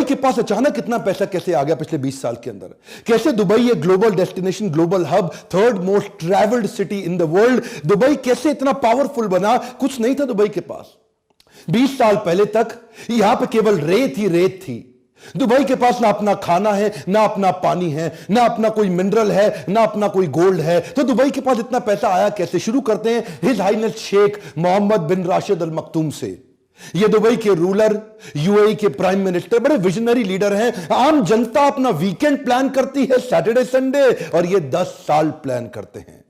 के पास अचानक इतना पैसा कैसे आ गया पिछले 20 साल के अंदर? कैसे दुबई एक global destination, global hub, third most travelled city in the world, Dubai कैसे इतना पावरफुल बना? कुछ नहीं था दुबई के पास 20 साल पहले तक। यहां पे केवल रेत ही रेत थी। दुबई के पास ना अपना खाना है, ना अपना पानी है, ना अपना कोई मिनरल है, ना अपना कोई गोल्ड है। तो दुबई के पास इतना पैसा आया कैसे? शुरू करते हैं his highness Sheikh Mohammed bin Rashid Al Maktoum से। ये दुबई के रूलर, यूएई के प्राइम मिनिस्टर, बड़े विजनरी लीडर हैं। आम जनता अपना वीकेंड प्लान करती है, सैटरडे संडे, और ये 10 साल प्लान करते हैं।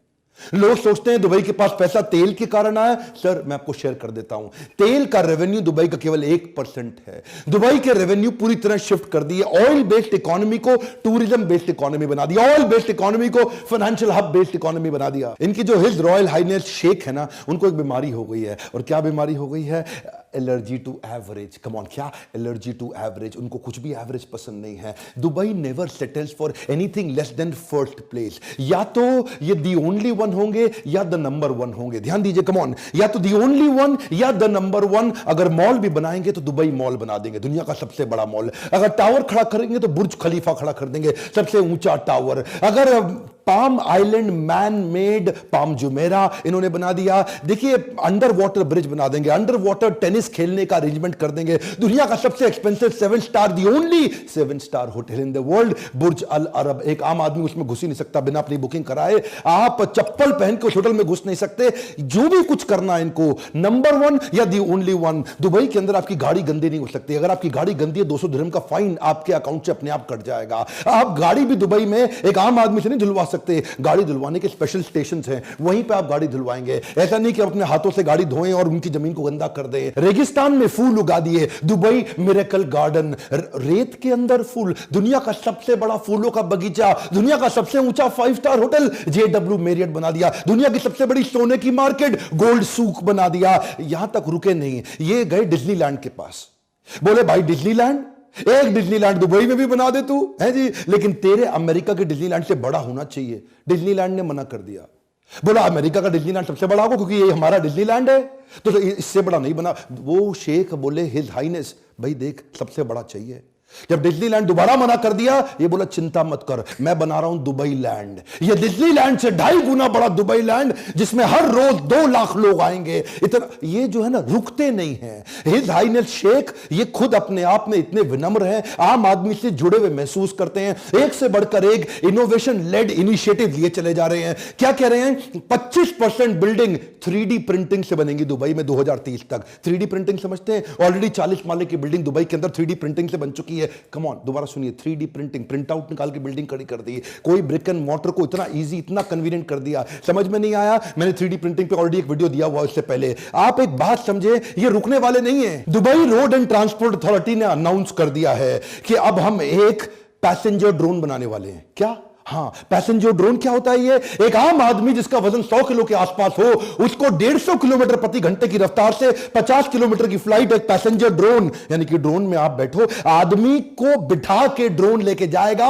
लोग सोचते हैं दुबई के पास पैसा तेल के कारण आया। सर मैं आपको शेयर कर देता हूं, तेल का रेवेन्यू दुबई का केवल 1% है। दुबई के रेवेन्यू पूरी तरह शिफ्ट कर दिए। ऑयल बेस्ड इकोनॉमी को टूरिज्म बेस्ड इकोनॉमी बना दिया, ऑयल बेस्ड इकोनॉमी को फाइनेंशियल हब बेस्ड इकोनॉमी बना दिया। इनकी जो हिज रॉयल हाइनेस शेख है ना, उनको एक बीमारी हो गई है। और क्या बीमारी हो गई है? Allergy to average. Come on, क्या एलर्जी टू एवरेज? उनको कुछ भी एवरेज पसंद नहीं है। Dubai never settles for anything less than first place. या तो ये दी ओनली वन होंगे या द नंबर वन होंगे। ध्यान दीजिए, कम ऑन, या तो दी ओनली वन या द नंबर वन। अगर मॉल भी बनाएंगे तो दुबई मॉल बना देंगे, दुनिया का सबसे बड़ा मॉल। अगर टावर खड़ा करेंगे तो बुर्ज खलीफा खड़ा कर देंगे, सबसे ऊंचा टावर। अगर palm island man made palm Jumeirah इन्होंने बना दिया। देखिए अंडर वाटर ब्रिज बना देंगे, अंडर वाटर टेनिस खेलने का अरेंजमेंट कर देंगे। दुनिया का सबसे expensive 7 star, the only 7 star hotel in the world, Burj Al Arab. एक आम आदमी उसमें घुस ही नहीं सकता बिना अपनी बुकिंग कराए। आप चप्पल पहन के उस होटल में घुस नहीं सकते। जो भी कुछ करना इनको, नंबर वन या दी ओनली वन। दुबई के अंदर आपकी गाड़ी गंदी नहीं हो सकती। अगर आपकी गाड़ी गंदी है, 200 दिरहम का फाइन आपके अकाउंट से अपने आप कट जाएगा। आप गाड़ी भी दुबई में एक आम आदमी से नहीं धुलवा सकते। गाड़ी धुलवाने के स्पेशल स्टेशन हैं, वहीं पे आप गाड़ी धुलवाएंगे। ऐसा नहीं कि अपने हाथों से गाड़ी धोएं और उनकी जमीन को गंदा कर दें। रेगिस्तान में फूल उगा दिए, दुबई मिरेकल गार्डन, रेत के अंदर फूल, दुनिया का सबसे बड़ा फूलों का बगीचा, दुनिया का सबसे ऊंचा 5 स्टार होटल JW मैरियट बना दिया, दुनिया की सबसे बड़ी सोने की मार्केट गोल्ड सूक बना दिया। यहां तक रुके नहीं, ये गए डिज्नीलैंड के पास। बोले भाई डिज्नीलैंड, एक डिज्नीलैंड दुबई में भी बना दे तू, है जी, लेकिन तेरे अमेरिका के डिज्नीलैंड से बड़ा होना चाहिए। डिज्नीलैंड ने मना कर दिया, बोला अमेरिका का डिज्नीलैंड सबसे बड़ा होगा क्योंकि ये हमारा डिज्नीलैंड है, तो इससे बड़ा नहीं बना। वो शेख बोले हिज हाइनेस, भाई देख सबसे बड़ा चाहिए। जब डिज्नीलैंड दोबारा मना कर दिया, ये बोला चिंता मत कर, मैं बना रहा हूं दुबई लैंड। ये डिज्नीलैंड से 2.5 गुना बड़ा दुबई लैंड, जिसमें हर रोज 2 लाख लोग आएंगे। इतना ये जो है ना रुकते नहीं हैं। हिज हाइनेस शेख ये खुद अपने आप में इतने विनम्र हैं, आम आदमी से जुड़े हुए महसूस करते हैं। एक से बढ़कर एक इनोवेशन लेड इनिशिएटिव लिए चले जा रहे हैं। क्या कह रहे हैं? 25% बिल्डिंग 3D प्रिंटिंग से बनेंगी दुबई में 2030 तक। 3D प्रिंटिंग समझते हैं? ऑलरेडी 40 माले की बिल्डिंग दुबई के अंदर 3D प्रिंटिंग से बन चुकी है। कम ऑन, दोबारा सुनिए, 3D प्रिंटिंग, प्रिंट आउट निकाल के बिल्डिंग खड़ी कर दी। कोई ब्रिक एंड मॉर्टर को इतना इजी, इतना कन्वीनियंट कर दिया। समझ में नहीं आया? मैंने 3D प्रिंटिंग पे ऑलरेडी एक वीडियो दिया हुआ इससे पहले। आप एक बात समझे, ये रुकने वाले नहीं है। Dubai road and transport authority ने अनाउंस कर दिया है कि अब हम एक पैसेंजर ड्रोन बनाने वाले हैं। क्या? हाँ, पैसेंजर ड्रोन क्या होता है? ये एक आम आदमी जिसका वजन 100 किलो के आसपास हो, उसको 150 किलोमीटर प्रति घंटे की रफ्तार से 50 किलोमीटर की फ्लाइट, एक पैसेंजर ड्रोन, यानी कि ड्रोन में आप बैठो, आदमी को बिठा के ड्रोन लेके जाएगा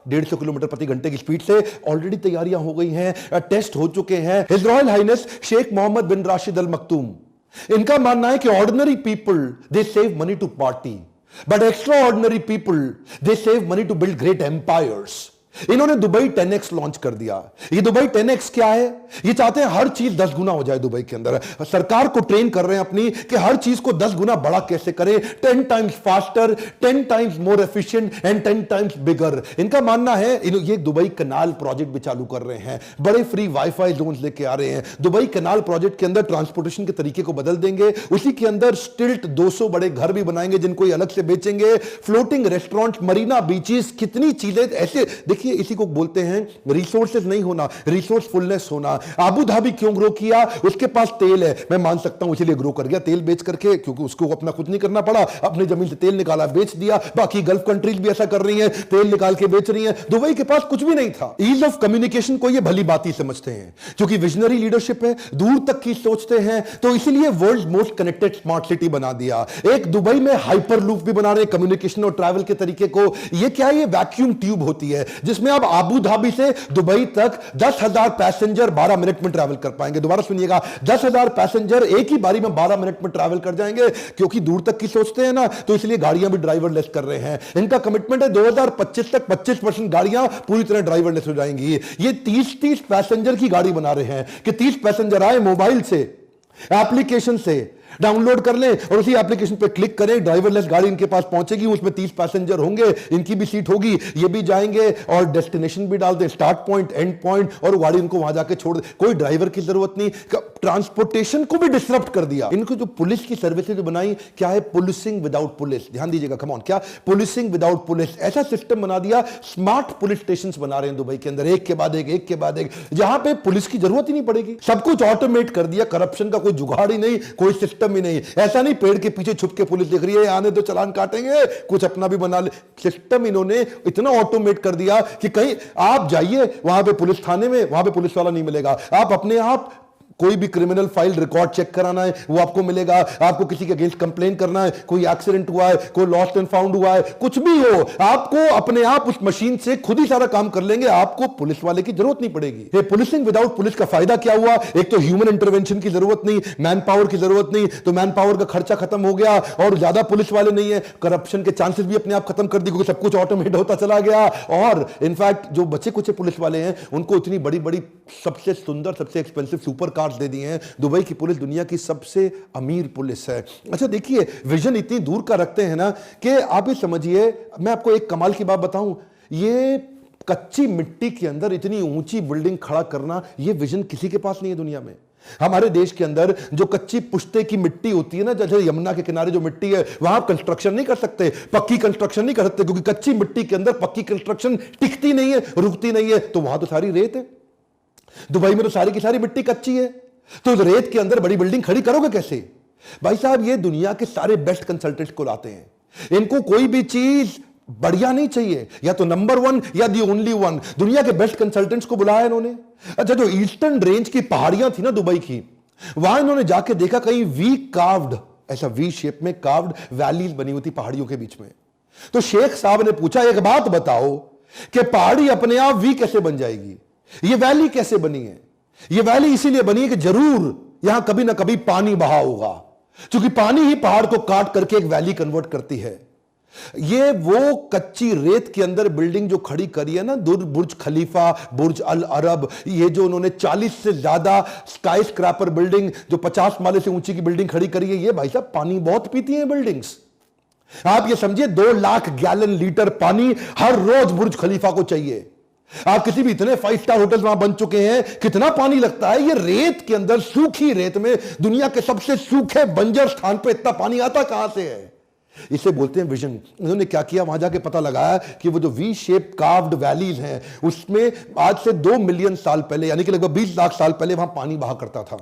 150 किलोमीटर प्रति घंटे की स्पीड से। ऑलरेडी तैयारियां हो गई हैं, टेस्ट हो चुके हैं। His royal highness Sheikh Mohammed bin Rashid Al Maktoum, इनका मानना है कि ordinary people they save money to party, but extraordinary people they save money to build great empires. इन्होंने दुबई 10x लॉन्च कर दिया। ये दुबई 10x क्या है? ये चाहते हैं हर चीज 10 गुना हो जाए दुबई के अंदर। सरकार को ट्रेन कर रहे हैं अपनी कि हर चीज को 10 गुना बड़ा कैसे करें, 10 times faster, 10 times more efficient and 10 times bigger. इनका मानना है, ये दुबई कनाल प्रोजेक्ट भी चालू कर रहे हैं, बड़े फ्री वाईफाई जोन्स लेके आ रहे हैं। दुबई कनाल प्रोजेक्ट के अंदर ट्रांसपोर्टेशन के तरीके को बदल देंगे, उसी के अंदर स्टिल्ट 200 बड़े घर भी बनाएंगे जिनको अलग से बेचेंगे, फ्लोटिंग रेस्टोरेंट, मरीना बीचेस, कितनी चीजें ऐसे। देखिए इसी को बोलते हैं रिसोर्सेज नहीं होना, रिसोर्सफुलनेस होना। अबू धाबी क्यों ग्रो किया? उसके पास तेल है, मैं मान सकता हूं इसलिए ग्रो कर गया, तेल बेच करके, क्योंकि उसको अपना कुछ नहीं करना पड़ा, अपनी जमीन से तेल निकाला बेच दिया। बाकी गल्फ कंट्रीज भी ऐसा कर रही हैं, तेल निकाल के बेच रही हैं। दुबई के पास कुछ भी नहीं था। ईज ऑफ कम्युनिकेशन को ये भली बात ही समझते हैं, क्योंकि विजनरी लीडरशिप है, दूर तक की सोचते हैं, तो इसीलिए world most connected smart city बना दिया। एक दुबई में हाइपर लूप भी बना रहे कम्युनिकेशन और ट्रैवल के तरीके को। ये क्या है? ये वैक्यूम ट्यूब होती है जिसमें आप आबू धाबी से दुबई तक 10,000 पैसेंजर 12 मिनट में ट्रैवल कर पाएंगे। दोबारा सुनिएगा, 10,000 पैसेंजर एक ही बारी में 12 मिनट में ट्रैवल कर जाएंगे। क्योंकि दूर तक की सोचते हैं ना, तो इसलिए गाड़ियां भी ड्राइवरलेस कर रहे हैं। इनका कमिटमेंट है 2025 तक 25% गाड़ियां पूरी तरह ड्राइवरलेस हो जाएंगी। ये 30-30 पैसेंजर की गाड़ी बना रहे हैं कि 30 पैसेंजर आए, मोबाइल से, एप्लीकेशन से डाउनलोड कर लें और उसी एप्लीकेशन पे क्लिक करें, ड्राइवरलेस गाड़ी इनके पास पहुंचेगी, उसमें 30 पैसेंजर होंगे, इनकी भी सीट होगी, ये भी जाएंगे और डेस्टिनेशन भी डाल दें, स्टार्ट पॉइंट, एंड पॉइंट, और गाड़ी इनको वहां जाके छोड़ दे। कोई ड्राइवर की जरूरत नहीं। ट्रांसपोर्टेशन को भी डिसरप्ट कर दिया। इनको जो पुलिस की सर्विसेज बनाई, क्या है? Policing without police. ध्यान दीजिएगा, कम ऑन, क्या? Policing without police. ऐसा सिस्टम बना दिया, स्मार्ट पुलिस स्टेशन बना रहे हैं दुबई के अंदर, एक के बाद एक, एक के बाद एक, जहां पे पुलिस की जरूरत ही नहीं पड़ेगी। सब कुछ ऑटोमेट कर दिया, करप्शन का कोई जुगाड़ ही नहीं, कोई सिस्टम ही नहीं। ऐसा नहीं पेड़ के पीछे छुप के पुलिस देख रही है, आने तो चालान काटेंगे, कुछ अपना भी बना ले। सिस्टम इन्होंने इतना ऑटोमेट कर दिया कि कहीं आप जाइए वहां पे पुलिस थाने में, वहां पे पुलिस वाला नहीं मिलेगा। आप अपने आप कोई भी क्रिमिनल फाइल रिकॉर्ड चेक कराना है वो आपको मिलेगा। आपको किसी के अगेंस्ट कंप्लेन करना है, कोई एक्सीडेंट हुआ है, कोई लॉस्ट एंड फाउंड हुआ है, कुछ भी हो, आपको अपने आप उस मशीन से खुद ही सारा काम कर लेंगे। आपको पुलिस वाले की जरूरत नहीं पड़ेगी। ये पुलिसिंग विदाउट पुलिस का फायदा क्या हुआ? एक तो ह्यूमन इंटरवेंशन की जरूरत नहीं, मैन पावर की जरूरत नहीं, तो मैन पावर का खर्चा खत्म हो गया और ज्यादा पुलिस वाले नहीं है। करप्शन के चांसेस भी अपने आप खत्म कर दिए क्योंकि सब कुछ ऑटोमेट होता चला गया। और इनफैक्ट जो बचे कुछ पुलिस वाले हैं उनको इतनी बड़ी बड़ी सबसे सुंदर, सबसे एक्सपेंसिव सुपर कार्स दे दिए हैं। दुबई की पुलिस दुनिया की सबसे अमीर पुलिस है। अच्छा देखिए, विजन इतनी दूर का रखते हैं ना कि आप ये समझिए, मैं आपको एक कमाल की बात बताऊं, ये कच्ची मिट्टी के अंदर इतनी ऊंची बिल्डिंग खड़ा करना, ये विजन किसी के पास नहीं है दुनिया में। हमारे देश के अंदर जो कच्ची पुश्ते की मिट्टी होती है ना, जैसे यमुना के किनारे जो मिट्टी है, वहां आप कंस्ट्रक्शन नहीं कर सकते, पक्की कंस्ट्रक्शन नहीं कर सकते, क्योंकि कच्ची मिट्टी के अंदर पक्की कंस्ट्रक्शन टिकती नहीं है, रुकती नहीं है। तो वहां तो सारी रेत है। दुबई में तो सारी की सारी मिट्टी कच्ची है, तो रेत के अंदर बड़ी बिल्डिंग खड़ी करोगे कैसे? भाई साहब, ये दुनिया के सारे बेस्ट कंसल्टेंट्स को लाते हैं। इनको कोई भी चीज बढ़िया नहीं चाहिए, या तो नंबर वन या दी ओनली वन। दुनिया के बेस्ट कंसल्टेंट्स को बुलाया इन्होंने। अच्छा, जो ईस्टर्न रेंज की पहाड़ियां थी ना दुबई की, वहां इन्होंने जाके देखा कहीं वी कार्व्ड, ऐसा वी शेप में कार्व्ड वैलीज बनी हुई थी पहाड़ियों के बीच में। तो शेख साहब ने पूछा, एक बात बताओ कि पहाड़ी अपने आप वी कैसे बन जाएगी? ये वैली कैसे बनी है? ये वैली इसीलिए बनी है कि जरूर यहां कभी ना कभी पानी बहा होगा, क्योंकि पानी ही पहाड़ को काट करके एक वैली कन्वर्ट करती है। ये वो कच्ची रेत के अंदर बिल्डिंग जो खड़ी करी है ना, बुर्ज खलीफा, बुर्ज अल अरब, ये जो उन्होंने 40 से ज्यादा स्काई स्क्रैपर बिल्डिंग, जो 50 माले से ऊंची की बिल्डिंग खड़ी करी है, ये भाई साहब पानी बहुत पीती है बिल्डिंग्स। आप ये समझिए 2 लाख गैलन लीटर पानी हर रोज बुर्ज खलीफा को चाहिए। आप किसी भी इतने 5 स्टार होटल वहां बन चुके हैं, कितना पानी लगता है? ये रेत के अंदर, सूखी रेत में, दुनिया के सबसे सूखे बंजर स्थान पे इतना पानी आता कहां से है? इसे बोलते हैं विजन। इन्होंने क्या किया, वहां जाके पता लगाया कि वो जो वी शेप कार्व्ड वैलीज हैं, उसमें आज से 2 मिलियन साल पहले, यानी कि लगभग 20 लाख साल पहले वहां पानी बहा करता था।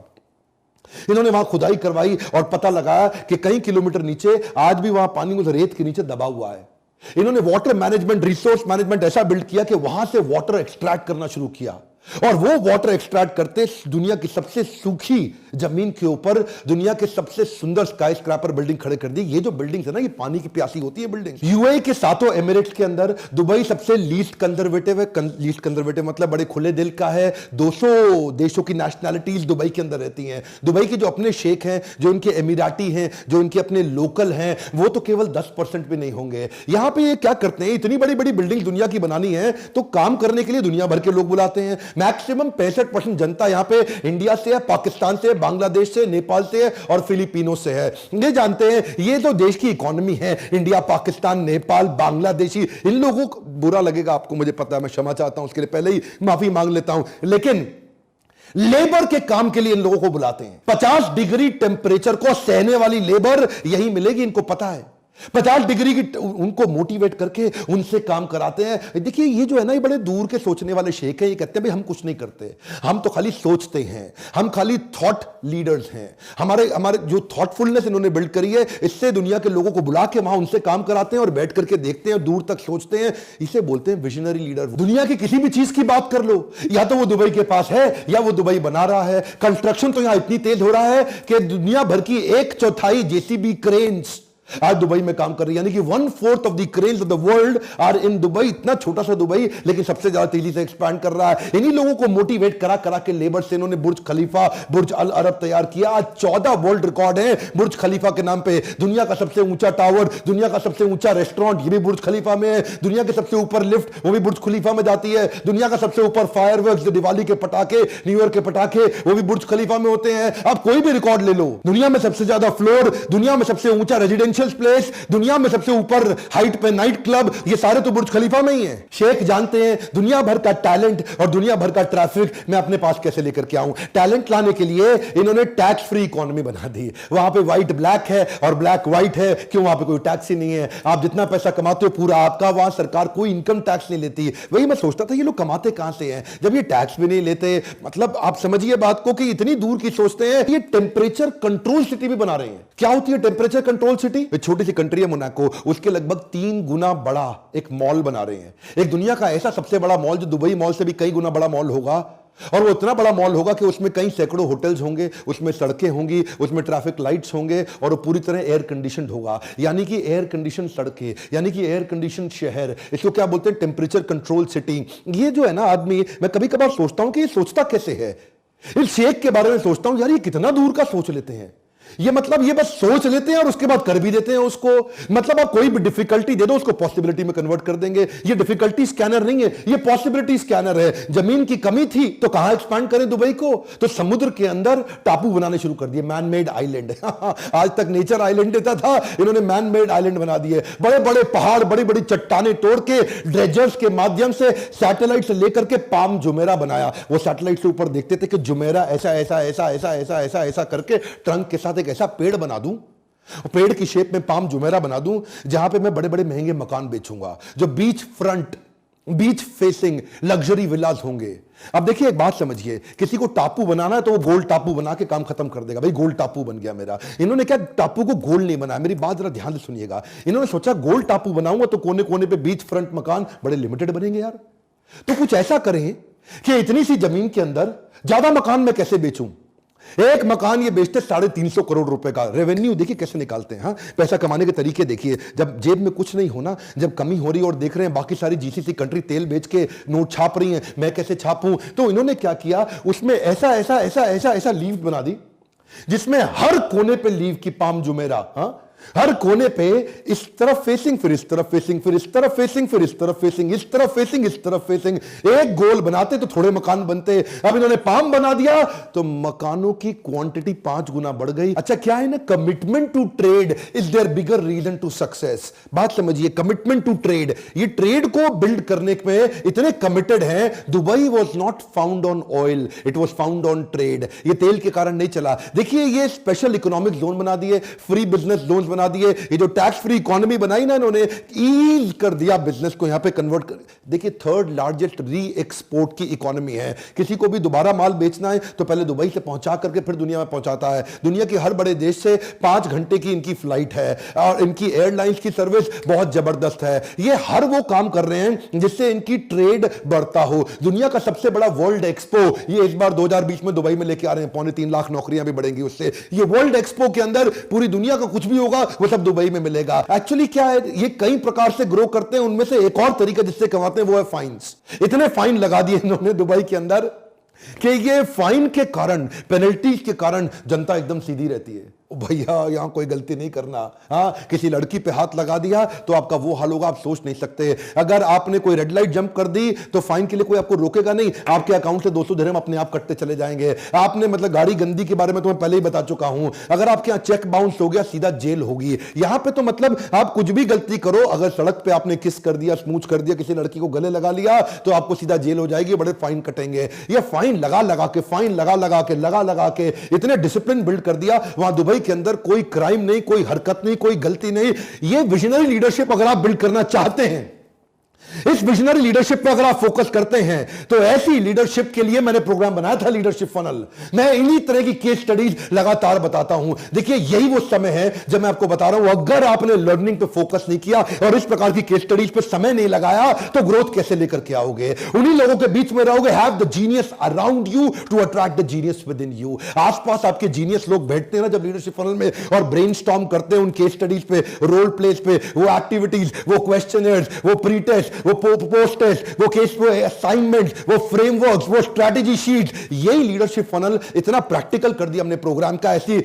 इन्होंने वहां खुदाई करवाई और पता लगाया कि कई किलोमीटर नीचे आज भी वहां पानी उस रेत के नीचे दबा हुआ है। इन्होंने वाटर मैनेजमेंट, रिसोर्स मैनेजमेंट ऐसा बिल्ड किया कि वहां से वाटर एक्सट्रैक्ट करना शुरू किया, और वो वाटर एक्सट्रैक्ट करते दुनिया की सबसे सूखी जमीन के ऊपर दुनिया के सबसे सुंदर स्काई स्क्रैपर बिल्डिंग खड़े कर दी। ये जो बिल्डिंग है ना, ये पानी की प्यासी होती है बिल्डिंग। यूएई के 7 एमिरेट्स के अंदर दुबई सबसे लीस्ट कंजर्वेटिव है। लीस्ट कंजर्वेटिव मतलब बड़े खुले दिल का है। 200 देशों की नेशनैलिटीज दुबई के अंदर रहती हैं। दुबई के जो अपने शेख हैं, जो इनके एमिराटी हैं, जो इनके अपने लोकल हैं, वो तो केवल 10% भी नहीं होंगे। यहां पे ये क्या करते हैं, इतनी बड़ी बड़ी बिल्डिंग दुनिया की बनानी है तो काम करने के लिए दुनिया भर के लोग बुलाते हैं। मैक्सिमम 65% जनता यहां पे इंडिया से है, पाकिस्तान से, बांग्लादेश से, नेपाल से है और फिलीपीनों से है। ये जानते हैं ये जो देश की इकोनॉमी है, इंडिया, पाकिस्तान, नेपाल, बांग्लादेशी, इन लोगों को बुरा लगेगा आपको, मुझे पता है, मैं क्षमा चाहता हूं, उसके लिए पहले ही माफी मांग लेता हूं, लेकिन लेबर के काम के लिए इन लोगों को बुलाते हैं। 50 डिग्री टेम्परेचर को सहने वाली लेबर यही मिलेगी, इनको पता है। 50 डिग्री की उनको मोटिवेट करके उनसे काम कराते हैं। देखिए ये जो है ना, ये बड़े दूर के सोचने वाले शेख हैं। ये कहते हैं भाई हम कुछ नहीं करते, हम तो खाली सोचते हैं, हम खाली थॉट लीडर्स हैं। हमारे जो थॉटफुलनेस इन्होंने बिल्ड करी है, इससे दुनिया के लोगों को बुला के वहां उनसे काम कराते हैं और बैठ करके देखते हैं, दूर तक सोचते हैं। इसे बोलते हैं विजनरी लीडर। दुनिया की किसी भी चीज की बात कर लो, या तो वो दुबई के पास है या वो दुबई बना रहा है। कंस्ट्रक्शन तो यहां इतनी तेज हो रहा है कि दुनिया भर की 1/4 जेसीबी क्रेन्स आज दुबई में काम कर रही है, यानी कि 1/4 of the cranes of the world are in Dubai. इतना छोटा सा दुबई लेकिन सबसे ज्यादा तेजी से एक्सपैंड कर रहा है। इन्हीं लोगों को मोटिवेट करा करा के लेबर से इन्होंने बुर्ज खलीफा, बुर्ज अल अरब तैयार किया। आज 14 वर्ल्ड रिकॉर्ड है बुर्ज खलीफा के नाम पे। दुनिया का सबसे ऊंचा टावर, दुनिया का सबसे ऊंचा रेस्टोरेंट, ये भी बुर्ज खलीफा में है। दुनिया के सबसे ऊपर लिफ्ट, वो भी बुर्ज खलीफा में जाती है। दुनिया का सबसे ऊपर फायरवर्क्स, जो दिवाली के पटाखे, न्यू ईयर के पटाखे, वो भी बुर्ज खलीफा में होते हैं। अब कोई भी रिकॉर्ड ले लो, दुनिया में सबसे ज्यादा फ्लोर, दुनिया में सबसे ऊंचा रेजिडेंशियल प्लेस, दुनिया में सबसे ऊपर हाइट पे नाइट क्लब, ये सारे तो बुर्ज खलीफा में ही हैं। शेख जानते हैं दुनिया भर का टैलेंट और दुनिया भर का ट्रैफिक मैं अपने पास कैसे लेकर के आऊं। टैलेंट लाने के लिए इन्होंने टैक्स फ्री इकोनॉमी बना दी। वहां पे व्हाइट ब्लैक है और ब्लैक व्हाइट है, क्यों? वहां पे कोई टैक्स ही नहीं है। आप जितना पैसा कमाते हो पूरा आपका, वहां सरकार कोई इनकम टैक्स नहीं लेती। वही मैं सोचता था ये लोग कमाते कहां से हैं जब ये टैक्स भी नहीं लेते। मतलब आप समझिए बात को कि इतनी दूर की सोचते हैं। ये टेम्परेचर कंट्रोल सिटी भी बना रहे हैं। क्या होती है टेम्परेचर कंट्रोल सिटी? छोटी सी कंट्री है मोनाको, उसके लगभग 3 गुना बड़ा एक मॉल बना रहे हैं। एक दुनिया का ऐसा सबसे बड़ा मॉल जो दुबई मॉल से भी कई गुना बड़ा मॉल होगा, और वो इतना बड़ा मॉल होगा कि उसमें कई सैकड़ों होटल्स होंगे, उसमें सड़कें होंगी, उसमें ट्रैफिक लाइट्स होंगे, और वो पूरी तरह एयर कंडीशन होगा। यानी कि एयर कंडीशन सड़कें, यानी कि एयर कंडीशन शहर। इसको क्या बोलते हैं? Temperature control city. ये जो है ना आदमी, मैं कभी कभार सोचता हूं कि ये सोचता कैसे है। इस शेख के बारे में सोचता हूं, यार ये कितना दूर का सोच लेते हैं। ये मतलब ये बस सोच लेते हैं और उसके बाद कर भी देते हैं उसको। मतलब आप कोई भी डिफिकल्टी दे दो उसको पॉसिबिलिटी में कन्वर्ट कर देंगे। ये डिफिकल्टी स्कैनर नहीं है, ये पॉसिबिलिटी स्कैनर है। जमीन की कमी थी तो कहां एक्सपैंड करें दुबई को? तो समुद्र के अंदर टापू बनाने शुरू कर दिए, मैन मेड आइलैंड। आज तक नेचर आइलैंड देता था, इन्होंने मैन मेड आइलैंड बना दिए। बड़े बड़े पहाड़, बड़ी बड़ी चट्टाने तोड़ के ड्रेजर्स के माध्यम से सैटेलाइट से लेकर के पाम जुमेरा बनाया। वो सैटेलाइट से ऊपर देखते थे कि जुमेरा ऐसा ऐसा ऐसा ऐसा ऐसा ऐसा ऐसा करके ट्रंक के साथ एक ऐसा पेड़ बना दूं, पेड़ की शेप में पाम जुमेरा बना दूं, जहां पे मैं बड़े बड़े महंगे मकान बेचूंगा, जो beach front, beach facing luxury villas होंगे। अब देखिए एक बात समझिए, किसी को टापू बनाना है तो वो गोल टापू बना के काम खत्म कर देगा। भाई गोल टापू बन गया मेरा। इन्होंने क्या टापू को गोल नहीं बनाया, मेरी बात जरा ध्यान से सुनिएगा। इन्होंने सोचा गोल टापू बनाऊंगा तो कोने कोने पे बीच फ्रंट मकान बड़े लिमिटेड बनेंगे यार। तो कुछ ऐसा करें कि इतनी सी जमीन के अंदर ज्यादा मकान मैं कैसे बेचूं। एक मकान ये बेचते 350 करोड़ रुपए का रेवेन्यू। देखिए कैसे निकालते हैं। हाँ, पैसा कमाने के तरीके देखिए। जब जेब में कुछ नहीं होना, जब कमी हो रही है और देख रहे हैं बाकी सारी जीसीसी कंट्री तेल बेच के नोट छाप रही हैं, मैं कैसे छापूं? तो इन्होंने क्या किया, उसमें ऐसा ऐसा ऐसा ऐसा ऐसा लीव बना दी जिसमें हर कोने पे लीव की पाम जुमेरा। हाँ, हर कोने पे इस तरफ फेसिंग, फिर इस तरफ फेसिंग, फिर इस तरफ फेसिंग, फिर इस तरफ फेसिंग, इस तरफ फेसिंग, इस तरफ फेसिंग। एक गोल बनाते तो थोड़े मकान बनते। अब इन्होंने पाम बना दिया तो मकानों की क्वांटिटी 5 गुना बढ़ गई। अच्छा, क्या है ना, commitment to trade is their bigger reason to success. बात समझिए, कमिटमेंट टू ट्रेड। ये ट्रेड को बिल्ड करने पे इतने कमिटेड हैं। Dubai was not found on oil, it was found on trade. ये तेल के कारण नहीं चला। देखिए ये स्पेशल इकोनॉमिक जोन बना दिए, फ्री बिजनेस जोन बना दिए। ये जो टैक्स फ्री इकोनॉमी बनाई ना इन्होंने, ईज कर दिया बिजनेस को, यहां पे कन्वर्ट कर। देखिए 3rd लार्जेस्ट री एक्सपोर्ट की इकोनॉमी है। किसी को भी दोबारा माल बेचना है तो पहले दुबई से पहुंचा करके फिर दुनिया में पहुंचाता है। दुनिया के हर बड़े देश से 5 घंटे की इनकी फ्लाइट है और इनकी एयरलाइंस की सर्विस बहुत जबरदस्त है। ये हर वो काम कर रहे हैं जिससे इनकी ट्रेड बढ़ता हो। दुनिया का सबसे बड़ा वर्ल्ड एक्सपो ये इस बार 2020 में दुबई में लेके आ रहे हैं। 3.25 लाख नौकरियां भी बढ़ेंगी उससे। ये वर्ल्ड एक्सपो के अंदर पूरी दुनिया का कुछ भी होगा वो सब दुबई में मिलेगा। एक्चुअली क्या है, ये कई प्रकार से ग्रो करते हैं। उनमें से एक और तरीका जिससे कमाते हैं वो है फाइन्स। इतने फाइन लगा दिए इन्होंने दुबई के अंदर कि ये फाइन के कारण, पेनल्टीज के कारण जनता एकदम सीधी रहती है। भैया यहां कोई गलती नहीं करना। हाँ, किसी लड़की पे हाथ लगा दिया तो आपका वो हाल होगा, आप सोच नहीं सकते। अगर आपने कोई रेड लाइट जंप कर दी तो फाइन के लिए कोई आपको रोकेगा नहीं, आपके अकाउंट से 200 दिरहम अपने आप कटते चले जाएंगे। आपने मतलब गाड़ी गंदी के बारे में तो मैं पहले ही बता चुका हूं। अगर आपके यहां चेक बाउंस हो गया सीधा जेल होगी। यहां पे तो मतलब आप कुछ भी गलती करो, अगर सड़क पे आपने किस कर दिया, स्मूच कर दिया, किसी लड़की को गले लगा लिया तो आपको सीधा जेल हो जाएगी, बड़े फाइन कटेंगे। ये फाइन लगा लगा के, फाइन लगा लगा के इतने डिसिप्लिन बिल्ड कर दिया। वहां दुबई के अंदर कोई क्राइम नहीं, कोई हरकत नहीं, कोई गलती नहीं। ये विजनरी लीडरशिप अगर आप बिल्ड करना चाहते हैं इस विजनरी लीडरशिप पे अगर आप फोकस करते हैं तो ऐसी लीडरशिप के लिए मैंने प्रोग्राम बनाया था, लीडरशिप फनल। मैं इन्हीं तरह की केस स्टडीज लगातार बताता हूं। देखिए यही वो समय है जब मैं आपको बता रहा हूं, अगर आपने लर्निंग पे फोकस नहीं किया और इस प्रकार की केस स्टडीज पे समय नहीं लगाया तो ग्रोथ कैसे लेकर के आओगे? उन्हीं लोगों के बीच में रहोगे। Have the genius around you to attract the genius within you. आसपास आपके जीनियस लोग बैठते हैं ना जब लीडरशिप फनल में और ब्रेनस्टॉर्म करते हैं उन केस स्टडीज पे, रोल प्लेस पे, वो एक्टिविटीज, वो क्वेश्चनर्स, वो प्री टेस्ट, वो पोस्ट टेस्ट, वो केस असाइनमेंट, वो फ्रेमवर्क्स, वो स्ट्रैटेजी शीट। यही लीडरशिप फनल इतना प्रैक्टिकल कर दिया हमने प्रोग्राम का। ऐसी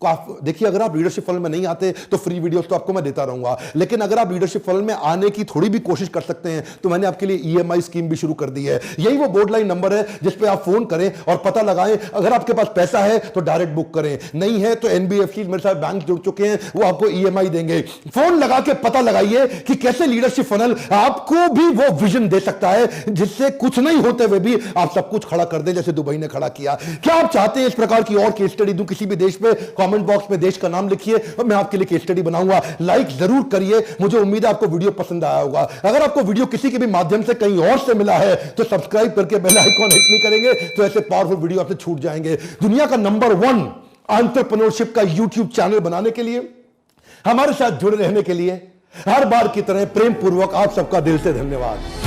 देखिए अगर आप लीडरशिप फनल में नहीं आते तो फ्री वीडियोस तो आपको मैं देता रहूंगा, लेकिन अगर आप लीडरशिप फनल में आने की थोड़ी भी कोशिश कर सकते हैं तो मैंने आपके लिए ईएमआई स्कीम भी शुरू कर दी है। यही वो बोर्ड लाइन नंबर है जिस पे आप फोन करें और पता लगाएं। अगर आपके पास पैसा है तो डायरेक्ट बुक करें, नहीं है तो एनबीएफसी मेरे साथ बैंक जुड़ चुके हैं, वो आपको ईएमआई देंगे। फोन लगा के पता लगाइए कि कैसे लीडरशिप फनल आपको भी वो विजन दे सकता है जिससे कुछ नहीं होते हुए भी आप सब कुछ खड़ा कर दें, जैसे दुबई ने खड़ा किया। क्या आप चाहते हैं इस प्रकार की और केस स्टडी दूं किसी भी देश पे? कमेंट बॉक्स में देश का नाम लिखिए और मैं आपके लिए केस स्टडी बनाऊंगा। लाइक जरूर करिए, मुझे उम्मीद है आपको वीडियो पसंद आया होगा। अगर आपको वीडियो किसी के भी माध्यम से कहीं और से मिला है तो सब्सक्राइब करके बेल आइकॉन हिट नहीं करेंगे तो ऐसे पावरफुल वीडियो आपसे छूट जाएंगे। दुनिया का नंबर 1 एंटरप्रेन्योरशिप का यूट्यूब चैनल बनाने के लिए, हमारे साथ जुड़े रहने के लिए हर बार की तरह प्रेम पूर्वक आप सबका दिल से धन्यवाद।